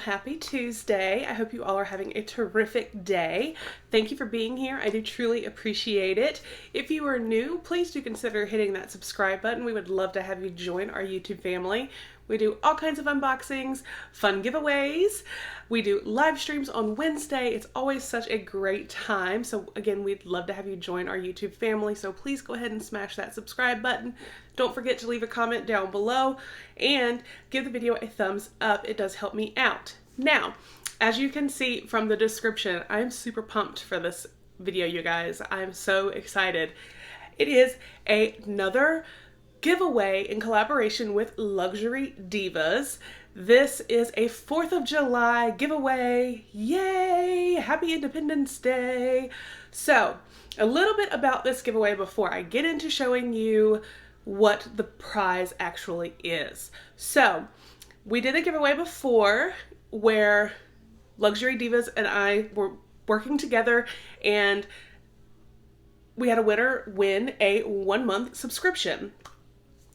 happy Tuesday. I hope you all are having a terrific day. Thank you for being here. I do truly appreciate it. If you are new, please do consider hitting that subscribe button. We would love to have you join our YouTube family. We do all kinds of unboxings, fun giveaways. We do live streams on Wednesday. It's always such a great time. So again, we'd love to have you join our YouTube family. So please go ahead and smash that subscribe button. Don't forget to leave a comment down below and give the video a thumbs up. It does help me out. Now, as you can see from the description, I'm super pumped for this video, you guys. I'm so excited. It is another giveaway in collaboration with Luxury Divas. This is a 4th of July giveaway. Yay! Happy Independence Day! So, a little bit about this giveaway before I get into showing you what the prize actually is. So, we did a giveaway before where Luxury Divas and I were working together, and we had a winner win a 1-month subscription,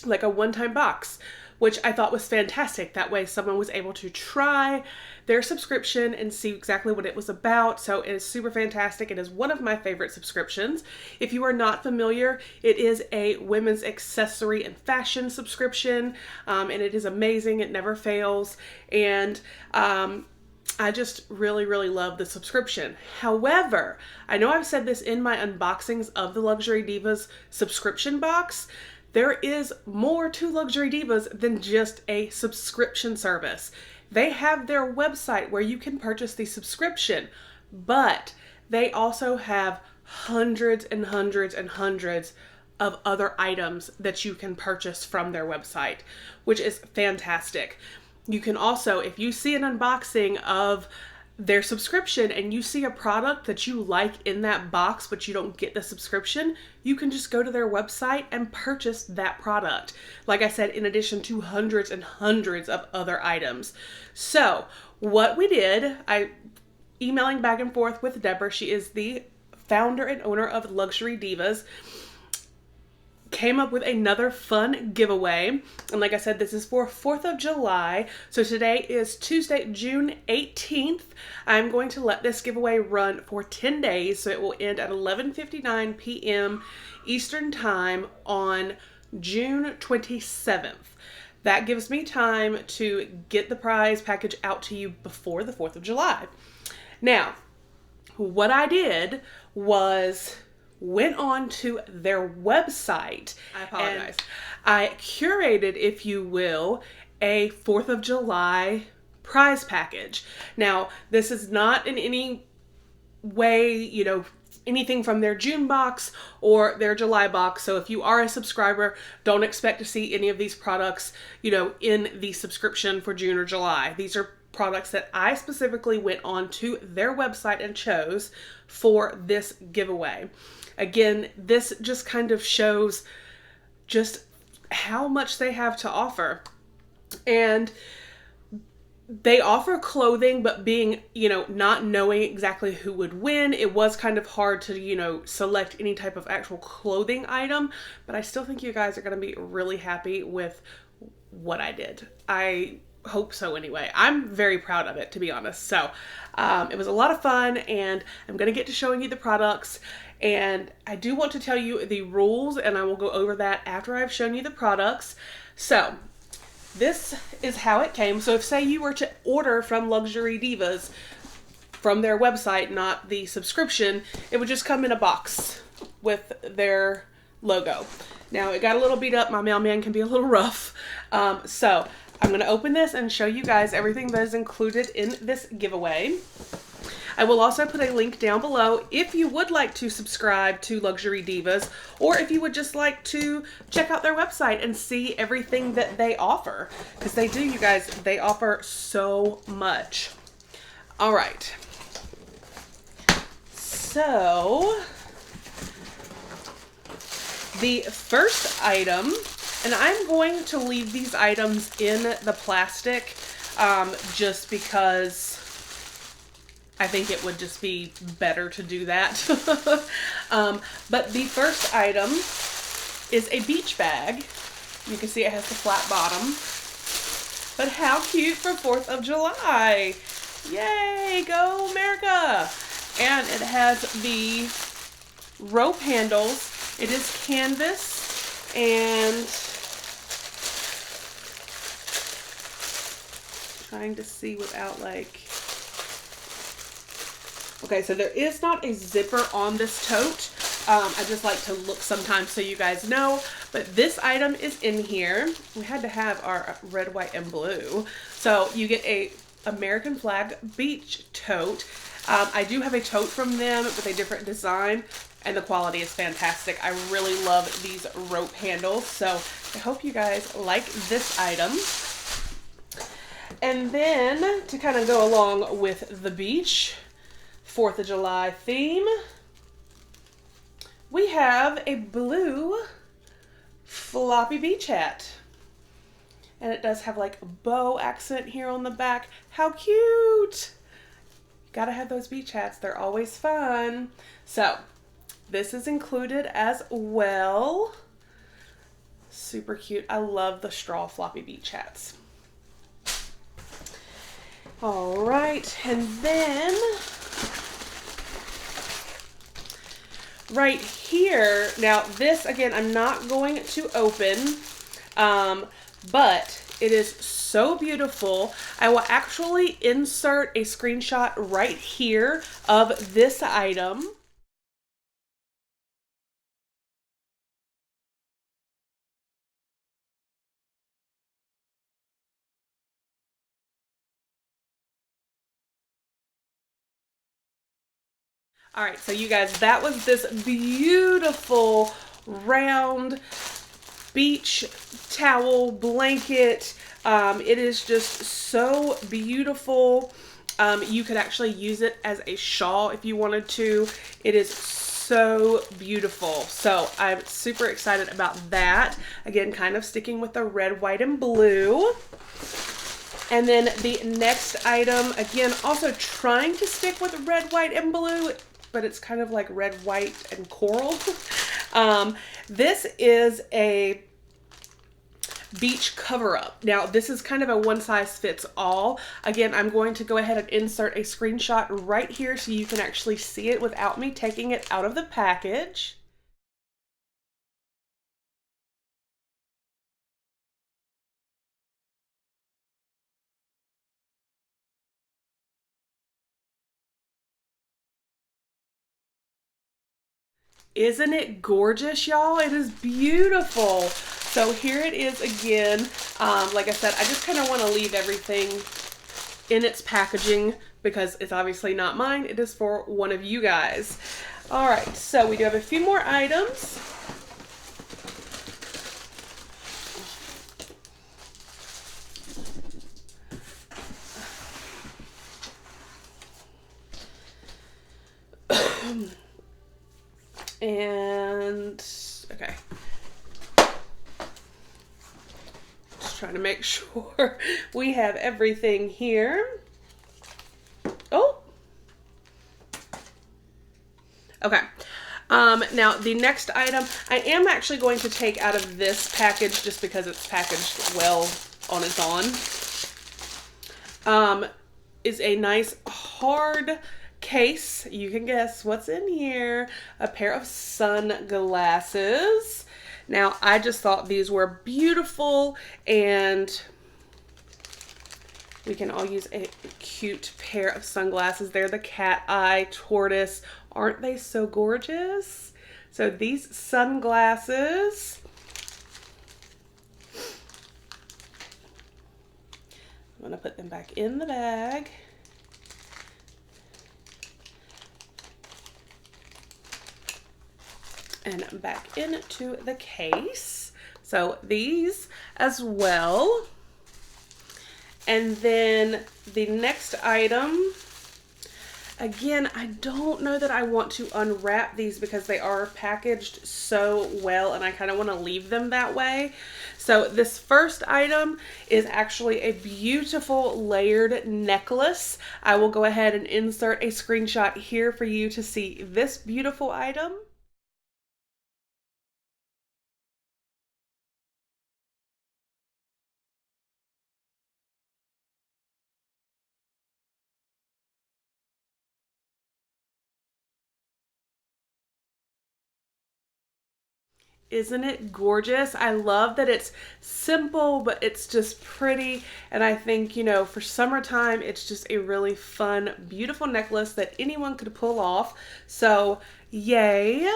like a one-time box, which I thought was fantastic. That way someone was able to try their subscription and see exactly what it was about. So it is super fantastic. It is one of my favorite subscriptions. If you are not familiar, it is a women's accessory and fashion subscription, and it is amazing. It never fails. And I just really love the subscription. However, I know I've said this in my unboxings of the Luxury Divas subscription box. There is more to Luxury Divas than just a subscription service. They have their website where you can purchase the subscription, but they also have hundreds and hundreds and hundreds of other items that you can purchase from their website, which is fantastic. You can also, if you see an unboxing of their subscription and you see a product that you like in that box but you don't get the subscription, you can just go to their website and purchase that product. Like I said, in addition to hundreds and hundreds of other items. So what we did, I emailing back and forth with Deborah, she is the founder and owner of Luxury Divas, came up with another fun giveaway. And like I said, this is for 4th of July. So today is Tuesday, June 18th. I'm going to let this giveaway run for 10 days. So it will end at 11:59 p.m. Eastern Time on June 27th. That gives me time to get the prize package out to you before the 4th of July. Now, what I did was went on to their website. I apologize. I curated, if you will, a 4th of July prize package. Now, this is not in any way, anything from their June box or their July box. So if you are a subscriber, don't expect to see any of these products, in the subscription for June or July. These are products that I specifically went on to their website and chose for this giveaway. Again, this just kind of shows just how much they have to offer. And they offer clothing, but being, not knowing exactly who would win, it was kind of hard to, select any type of actual clothing item. But I still think you guys are going to be really happy with what I did. I hope so anyway. I'm very proud of it, to be honest. So it was a lot of fun, and I'm going to get to showing you the products. And I do want to tell you the rules, and I will go over that after I've shown you the products. So this is how it came. So if, say, you were to order from Luxury Divas from their website, not the subscription, it would just come in a box with their logo. Now, it got a little beat up. My mailman can be a little rough. So I'm going to open this and show you guys everything that is included in this giveaway. I will also put a link down below if you would like to subscribe to Luxury Divas, or if you would just like to check out their website and see everything that they offer. Because they do, you guys, they offer so much. All right. So, the first item, and I'm going to leave these items in the plastic just because I think it would just be better to do that. But the first item is a beach bag. You can see it has the flat bottom. But how cute for 4th of July. Yay, go America. And it has the rope handles. It is canvas and trying to see without like, okay, so there is not a zipper on this tote. I just like to look sometimes so you guys know, but this item is in here. We had to have our red, white, and blue. So you get a American flag beach tote. I do have a tote from them with a different design, and the quality is fantastic. I really love these rope handles, so I hope you guys like this item. And then to kind of go along with the beach 4th of July theme, we have a blue floppy beach hat. And it does have like a bow accent here on the back. How cute! Gotta have those beach hats, they're always fun. So this is included as well. Super cute. I love the straw floppy beach hats. All right, and then right here, now this again, I'm not going to open, but it is so beautiful. I will actually insert a screenshot right here of this item. All right, so you guys, that was this beautiful round beach towel blanket. It is just so beautiful. You could actually use it as a shawl if you wanted to. It is so beautiful. So I'm super excited about that. Again, kind of sticking with the red, white, and blue. And then the next item, again, also trying to stick with red, white, and blue, but it's kind of like red, white, and coral. This is a beach cover-up. Now, this is kind of a one-size-fits-all. Again, I'm going to go ahead and insert a screenshot right here so you can actually see it without me taking it out of the package. Isn't it gorgeous, y'all? It is beautiful. So here it is again. Like I said, I just kind of want to leave everything in its packaging because it's obviously not mine. It is for one of you guys. All right, so we do have a few more items. And okay, just trying to make sure we have everything here. Oh, okay. Now the next item I am actually going to take out of this package just because it's packaged well on its own. Is a nice hard case. You can guess what's in here. A pair of sunglasses. Now, I just thought these were beautiful and we can all use a cute pair of sunglasses. They're the cat eye tortoise. Aren't they so gorgeous? So these sunglasses, I'm gonna put them back in the bag. And back into the case. So these as well. And then the next item, again, I don't know that I want to unwrap these because they are packaged so well and I kind of want to leave them that way. So this first item is actually a beautiful layered necklace. I will go ahead and insert a screenshot here for you to see this beautiful item. Isn't it gorgeous? I love that it's simple, but it's just pretty. And I think, you know, for summertime, it's just a really fun, beautiful necklace that anyone could pull off. So, yay.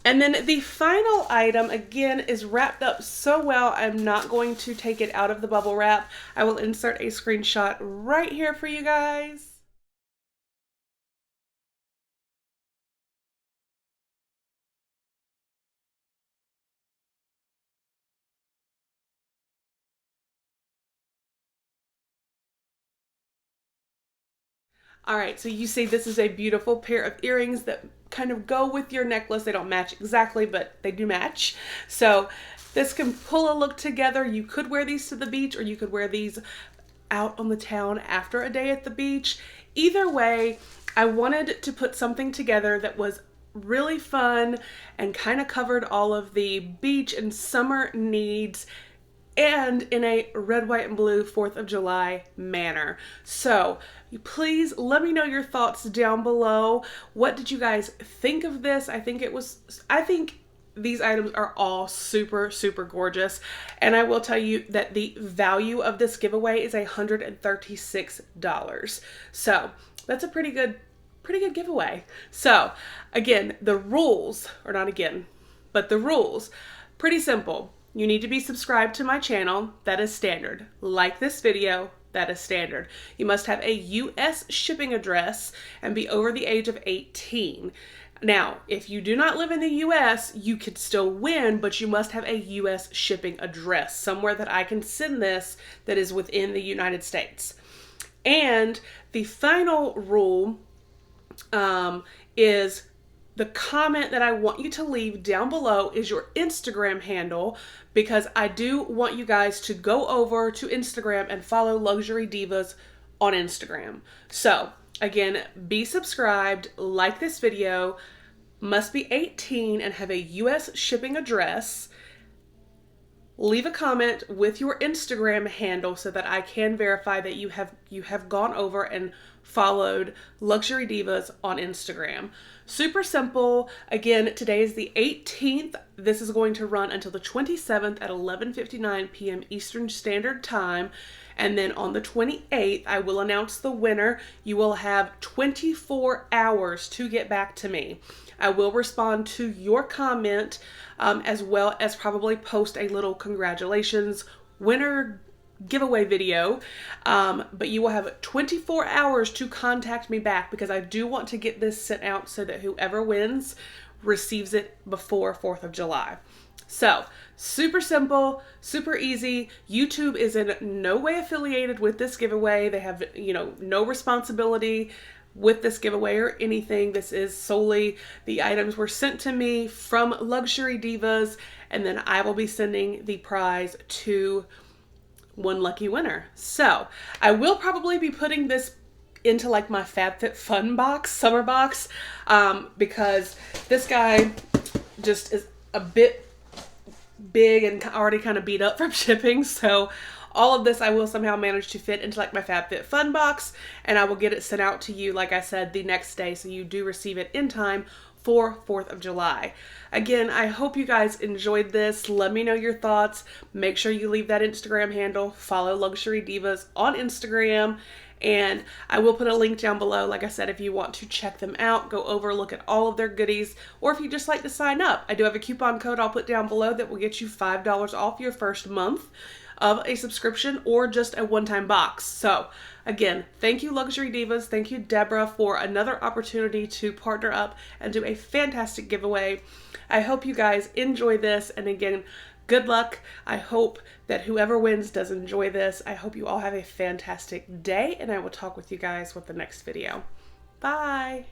And then the final item, again, is wrapped up so well, I'm not going to take it out of the bubble wrap. I will insert a screenshot right here for you guys. All right, so you see this is a beautiful pair of earrings that kind of go with your necklace. They don't match exactly, but they do match. So this can pull a look together. You could wear these to the beach, or you could wear these out on the town after a day at the beach. Either way, I wanted to put something together that was really fun and kind of covered all of the beach and summer needs, and in a red, white, and blue 4th of July manner. So please let me know your thoughts down below. What did you guys think of this? I think these items are all super, super gorgeous. And I will tell you that the value of this giveaway is $136. So that's a pretty good giveaway. So again, the rules, or not again, but the rules, pretty simple. You need to be subscribed to my channel. That is standard. Like this video. That is standard. You must have a U.S. shipping address and be over the age of 18. Now, if you do not live in the U.S., you could still win, but you must have a U.S. shipping address, somewhere that I can send this that is within the United States. And the final rule is the comment that I want you to leave down below is your Instagram handle, because I do want you guys to go over to Instagram and follow Luxury Divas on Instagram. So again, be subscribed, like this video, must be 18 and have a US shipping address. Leave a comment with your Instagram handle so that I can verify that you have gone over and followed Luxury Divas on Instagram. Super simple. Again, today is the 18th. This is going to run until the 27th at 11:59 p.m. Eastern Standard Time. And then on the 28th, I will announce the winner. You will have 24 hours to get back to me. I will respond to your comment, as well as probably post a little congratulations winner giveaway video. But you will have 24 hours to contact me back, because I do want to get this sent out so that whoever wins receives it before 4th of July. So super simple, super easy. YouTube is in no way affiliated with this giveaway. They have, no responsibility with this giveaway or anything. This is solely the items were sent to me from Luxury Divas, and then I will be sending the prize to one lucky winner. So I will probably be putting this into like my FabFitFun box, summer box, because this guy just is a bit big and already kind of beat up from shipping. So all of this I will somehow manage to fit into like my FabFitFun box, and I will get it sent out to you, like I said, the next day, so you do receive it in time for 4th of July. Again, I hope you guys enjoyed this. Let me know your thoughts. Make sure you leave that Instagram handle. Follow Luxury Divas on Instagram. And I will put a link down below, like I said, if you want to check them out, go over, look at all of their goodies, or if you just like to sign up. I do have a coupon code I'll put down below that will get you $5 off your first month of a subscription, or just a one-time box. So again, thank you Luxury Divas, thank you Deborah for another opportunity to partner up and do a fantastic giveaway. I hope you guys enjoy this, and again, good luck. I hope that whoever wins does enjoy this. I hope you all have a fantastic day, and I will talk with you guys with the next video. Bye!